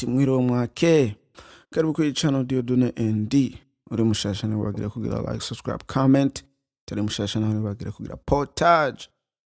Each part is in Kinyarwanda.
ati mwiriwe mwake karibu kuri channel Dieudonné ND uri mushasha nawe wagira kugira like subscribe comment tari mushasha nawe wagira kugira portage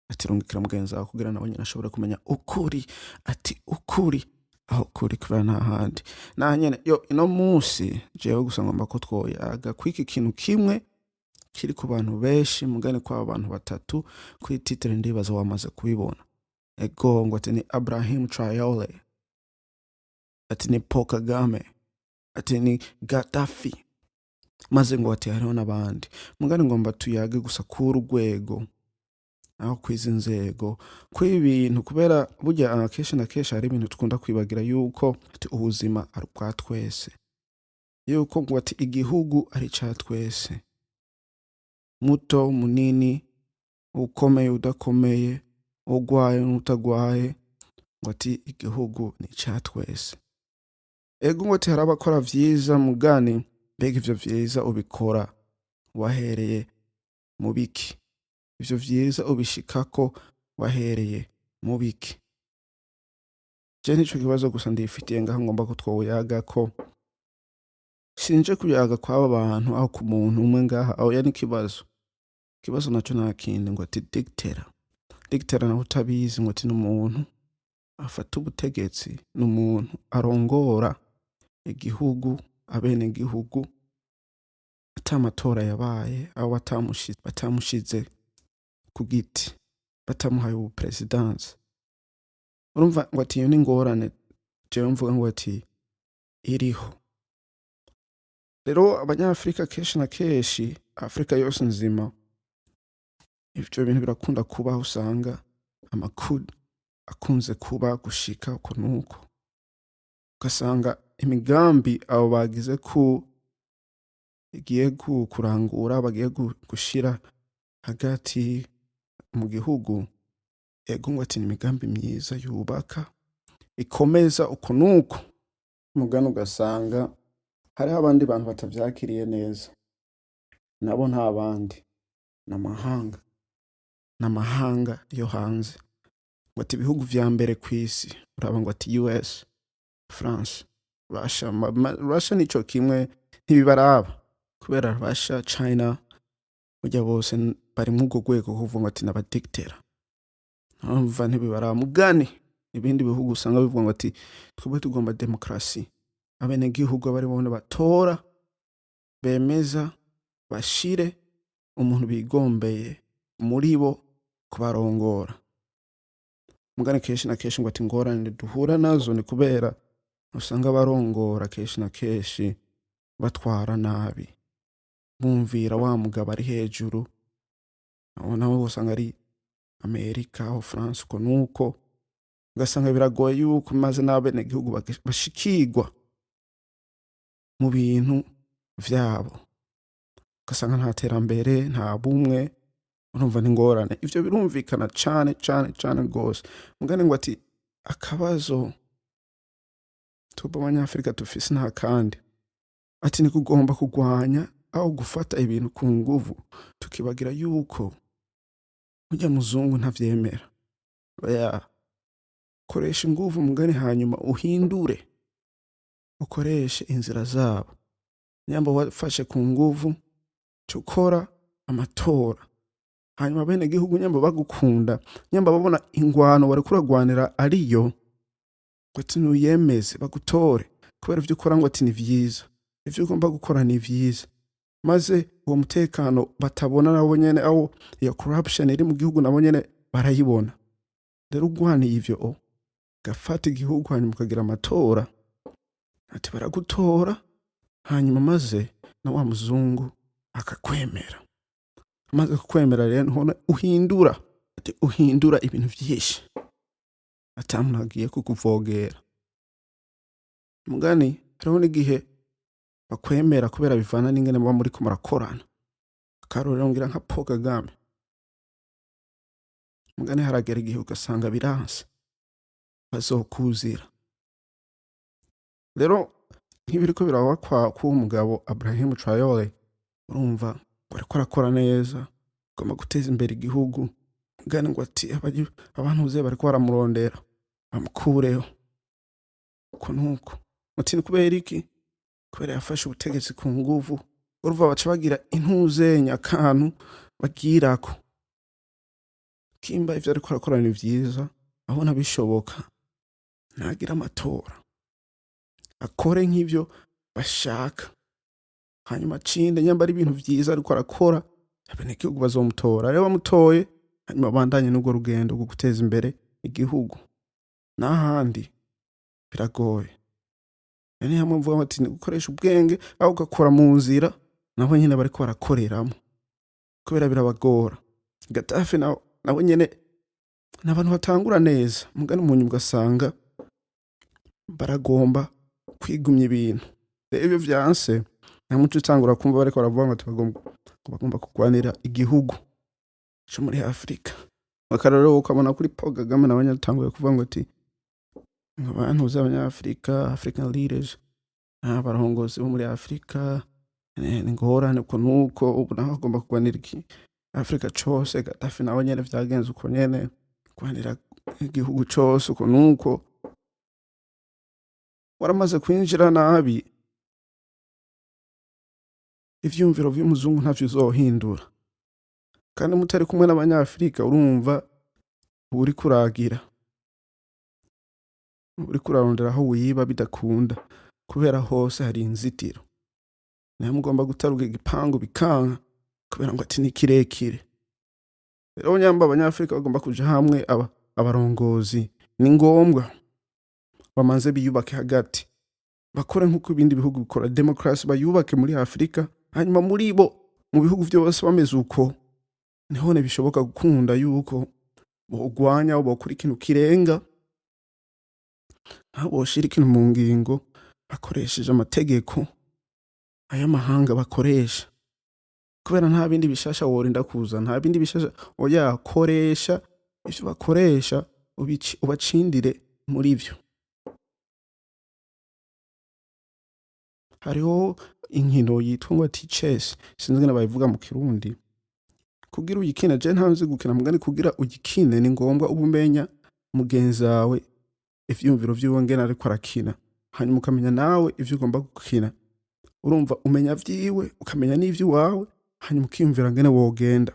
ati rungikira mugenzi wawe kugira nawe nyine ashobora kumenya ukuri ati ukuri aho kuri kubera nta handi na nyene yo ino munsi jewe gusa ngomba ko twoyaga kwiki kintu kimwe kiri ku bantu benshi mugane kwa abantu batatu kuri titre ndibaza wamaze kubibona ego ngo ati ni Ibrahim Traoré ati ni Paul Kagame ati ni Gaddafi maze ngo ati hariho n'abandi mugane ngomba tuyage gusa ku rwego aho kwiza inzego kw'ibintu kubera burya kenshi na kenshi hari ibintu tukunda kwibagira yuko ati ubuzima ari bwa twese yuko ngo ati igihugu ari ca twese muto munini ukomeye udakomeye ugwaye n'utagwaye ngo ati igihugu ni ca twese ego ngo ati harabakora vyiza mugani mbega ivyo vyiza ubikora wahereye mu biki ivyo vyiza ubishikako wahereye mu biki je nico kibazo gusa ndifitiye ngaho ngomba ko twoyaga ko sinje kuyaga kw'aba bantu aho ku muntu umwe ngaha aho yani kibazo naco nakindi ngo ati dictator naho utabizi ngo ati n'umuntu afata ubutegetsi n'umuntu arongora igihugu abene igihugu atamatora yabaye aho batamushize ku giti batamuhaye ubu presidence urumva ngo ati ni ngorane je mvuga ngo ati iriho rero abanyafrika kenshi na kenshi Afrika yose nzima ivyo bintu birakunda kuba usanga amakuru akunze kuba gushika uko nuko ugasanga imigambi abo bagize ku igiye kurangura bagiye gushira hagati mu gihugu ego ngo ati ni imigambi myiza yubaka ikomeza uko nuko mugano ugasanga hari abandi bantu batavyakiriye neza nabo nta bandi n'amahanga yo hanze ngo ati ibihugu vya mbere kw'isi uraba ngo ati US France Russia nico kimwe ntibibaraba kubera Russia China burya bose bari mu rwego kuvuga ati n'abadictator umva ntibibaraba mugani ibindi bihugu usanga bivuga ngo ati twebwe tugomba demokrasi abene gihugu bari bone batora bemeza bashire umuntu bigombeye muri bo kubarongora mugani kenshi na kenshi ngo ati ngorane duhura nazo ni kubera usanga barongora kenshi na kenshi batwara nabi bumvira wa mugabo ari hejuru nawe usanga ari Amerika aho France uko nuko ugasanga biragoye yuko maze n'abene gihugu bashikirwa mu bintu vyabo ugasanga nta terambere nta bumwe urumva ni ngorane ivyo birumvikana cane gose mugane ngo ati akabazo tuba abanyafrika tufise nta kandi ati ni kugomba kugwanya aho gufata ibintu ku nguvu tukibagira yuko burya muzungu ntavyemera oya koresha inguvu mugane hanyuma uhindure ukoreshe inzira zabo nyamba wafashe ku nguvu cukora amatora hanyuma bene gihugu nyamba bagukunda nyamba babona ingwano wari kuragwanira ariyo ngo ati nuyemeze bagutore kubera ivyo ukora ngo ati ni vyiza ivyo ugomba gukora ni vyiza maze uwo mutekano batabona nabo nyene aho iyo corruption iri mu gihugu nabo nyene barayibona rero ugwaniye ivyo gafata igihugu hanyuma ukagira amatora ati baragutora hanyuma maze na wa muzungu akakwemera maze kukwemera rero uhindura ibintu vyinshi atamuntu agiye kukuvogera mugani rero n'igihe bakwemera kubera bivana n'ingene muba muri ko murakorana akarorero ngira nka Paul Kagame mugani haragera igihe ugasanga biranse bazokuzira rero nk'ibiriko biraba kwa umugabo Ibrahim Traoré urumva bariko arakora neza ugomba guteza imbere igihugu mugani ngo ati abantu uze bariko baramurondera bamukureho uko nuko muti ni kubera iki? Kubera yafashe ubutegetsi ku nguvu, urumva baca bagira intuzenya akantu bagirako, kimba ivyo ariko arakora ni vyiza abona bishoboka ntagira amatora, akore nk'ivyo bashaka, hanyuma acinde nyamba ari ibintu vyiza ariko arakora abenegihugu bazomutora, rero bamutoye hanyuma abandanye n'urwo rugendo rwo guteza imbere igihugu, n'ahandi biragoye. Niyo hamwe mvuga bati ni gukoresha ubwenge aho ugakora mu nzira naho nyene bariko barakoreramwo kubera birabagora. Gaddafi nawe nyene ni abantu batangura neza mugani mu nyuma ugasanga baragomba kwigumya ibintu, rero ivyo vyanse namwe uca utangura kumva bariko baravuga ngo bagomba kurwanira igihugu co muri Afrika. Akarorero ukabona kuri Paul Kagame nawe nyene atanguye kuvuga ngo ati abantu z'abanyafrika, African leaders, abarongozi bo muri Afrika ni ngorane uko nuko, ubu naho agomba kurwanira Afrika cose. Gaddafi nawe nyene vyagenze uko nyene, kurwanira igihugu cose uko nuko. Waramaze kwinjira nabi, ivyumviro vy'umuzungu ntavyo uzohindura, kandi mutari kumwe n'abanyafrika urumva uri kuragira, uri kurarondera aho wiba bidakunda kubera hose hari inzitiro, nawe mugomba gutaruka igipangu bikanka kubera ngo ati ni kirekire. Rero nyamba abanyafrika bagomba kuja hamwe, abarongozi ni ngombwa bamanze biyubake hagati, bakore nk'uko ibindi bihugu bikora, demokarasi bayubake muri Afrika, hanyuma muri bo mu bihugu vyose bameze uko, nihone bishoboka gukunda yuko bogwanya abo bokora ikintu kirenga, aho boshira ikintu mu ngingo bakoresheje amategeko ay'amahanga bakoresha, kubera nta bindi bishasha worinda kuza, nta bindi bishasha oya, koresha ivyo bakoresha ubacindire muri vyo. Hariho inkino yitwa ngo ati chess, sinzi ngene bayivuga mu Kirundi. Kugira uyikine, je ntazi gukina mugani, kugira uyikine ni ngombwa ubumenya mugenzi wawe ivyumviro vyiwe ngene ariko arakina, hanyuma ukamenya nawe ivyo ugomba gukina, urumva umenya vyiwe ukamenya n'ivyo wawe, hanyuma ukiyumvira ngene wogenda.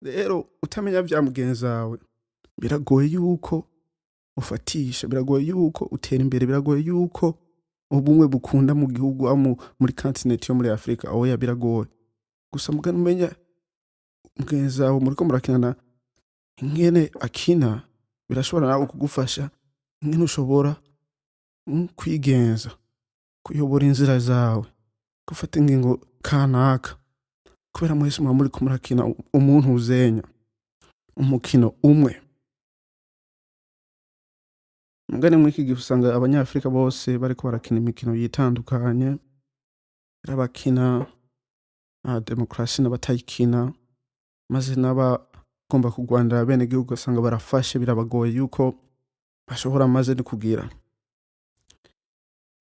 Rero utamenya vya mugenzi wawe biragoye yuko ufatisha, biragoye yuko utera imbere, biragoye yuko ubumwe bukunda mu gihugu aho muri continent yo muri Afrika, oya biragoye. Gusa mugani umenya mugenzi wawe muriko murakinana ingene akina, birashobora nawe kugufasha ingene ushobora kwigenza, kuyobora inzira zawe, gufata ingingo kanaka, kubera mwese muba muriko murakina umuntu uzenya umukino umwe. Mugani mw'iki gihe usanga abanyafrika bose bariko barakina imikino yitandukanye, bakina demokarasi n'abatayikina, maze n'abagomba kurwanira abenegihugu ugasanga barafashe, birabagoye yuko bashobora maze ni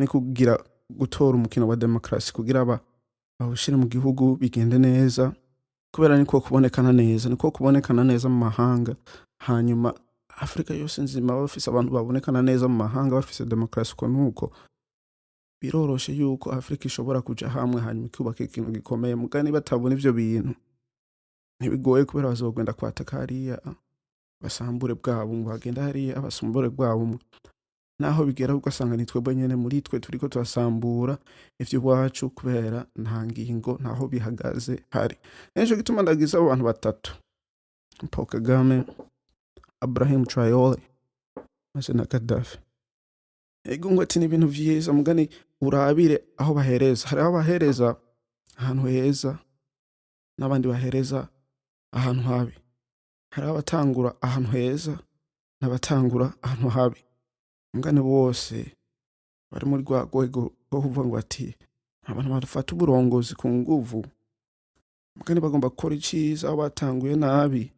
kugira gutora umukino wa demokarasi kugira bawushire mu gihugu bigende neza, kubera niko kubonekana neza mu mahanga, hanyuma Afrika yose nzima bafise abantu babonekana neza mu mahanga bafise demokarasi uko nuko, biroroshe yuko Afrika ishobora kuja hamwe hanyuma ikubaka ikintu gikomeye. Mugani batabona ivyo bintu ntibigoye, kubera bazogenda kwataka hariya basambure bwabo, ngo bagenda hariya abasumbure bwabo, naho bigera ugasanga ni twebwe nyene muri twe turiko turasambura ivyo iwacu, kubera nta ngingo ntaho bihagaze hari. Nico gituma ndagize abo bantu batatu, Paul Kagame, Ibrahim Traoré maze na Gaddafi. Ego ngo ati ni ibintu vyiza mugani urabire aho bahereza, hari aho bahereza ahantu heza n'abandi bahereza ahantu habi, hari abatangura ahantu heza n'abatangura ahantu habi, mugani bose bari muri rwa rwego rwo kuvuga ngo ati abantu bafata uburongozi ku nguvu, mugani bagomba gukora iciza aho batanguye nabi,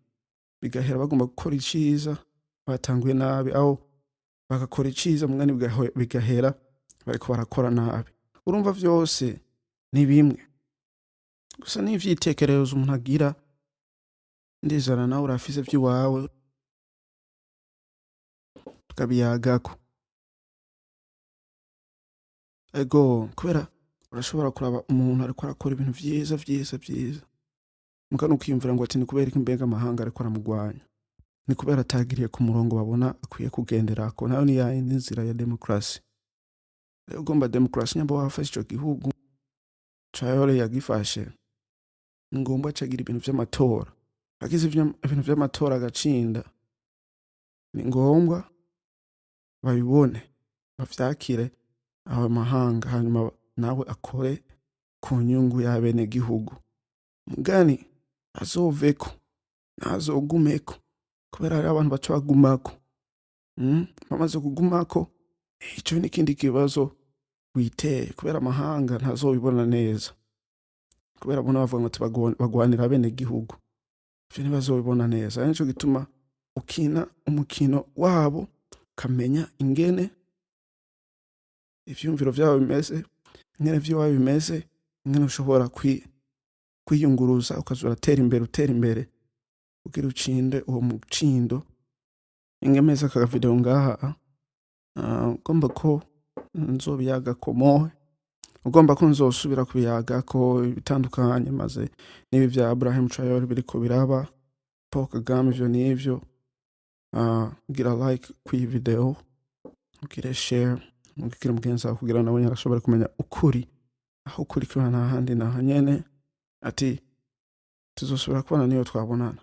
bigahera bagomba gukora iciza batanguye nabi, aho bagakora iciza mugani bigahera bariko barakora nabi. Urumva vyose ni bimwe, gusa n'ivyitekerezo umuntu agira, ndizana nawe urafise vy'iwawe tukabiyagako. ego kubera urashobora kuraba umuntu ariko arakora ibintu vyiza mugano ukiyumvira ngo ati ni kubera iki mbega amahanga ariko aramugwanya, ni kubera atagiriye ku murongo babona akwiye kugenderako, nayo ni yayindi nzira ya demokarasi. Rero ugomba demokarasi nyamba wafashe ico gihugu Traore yagifashe, ni ngombwa acagira ibintu vy'amatora, agize ibintu vy'amatora agacinda, ni ngombwa babibone bavyakire aho mahanga, hanyuma nawe akore ku nyungu y'abene gihugu. Mugani azoveko ntazogumeko, kubera hari abantu baca bagumako. Bamaze kugumako ico n'ikindi kibazo witeye, kubera amahanga ntazobibona neza, kubera bona bavuga ngo bagwanira bene gihugu, ivyo ntibazobibona neza. Ari nico gituma ukina umukino wabo kamenya ingene ivyumviro vyabo bimeze, ingene vyiwawe bimeze, ingene ushobora kwiyunguruza ukaza uratera imbere kugira ucinde uwo mucindo. Ingemeza aka video ngaha ugomba ko nzobiyagako mohe, ugomba ko nzosubira kubiyagako ibitandukanye, maze n'ibi vya Ibrahim Traore biriko biraba, Paul Kagame ivyo n'ivyo. Gira like kw'iyi video, ugire share, ugire mugenzi wawe kugira nawe arashobora kumenya ukuri, aho ukuri kiba nta handi naho nyene, ati tuzosubira kubona niyo twabonana.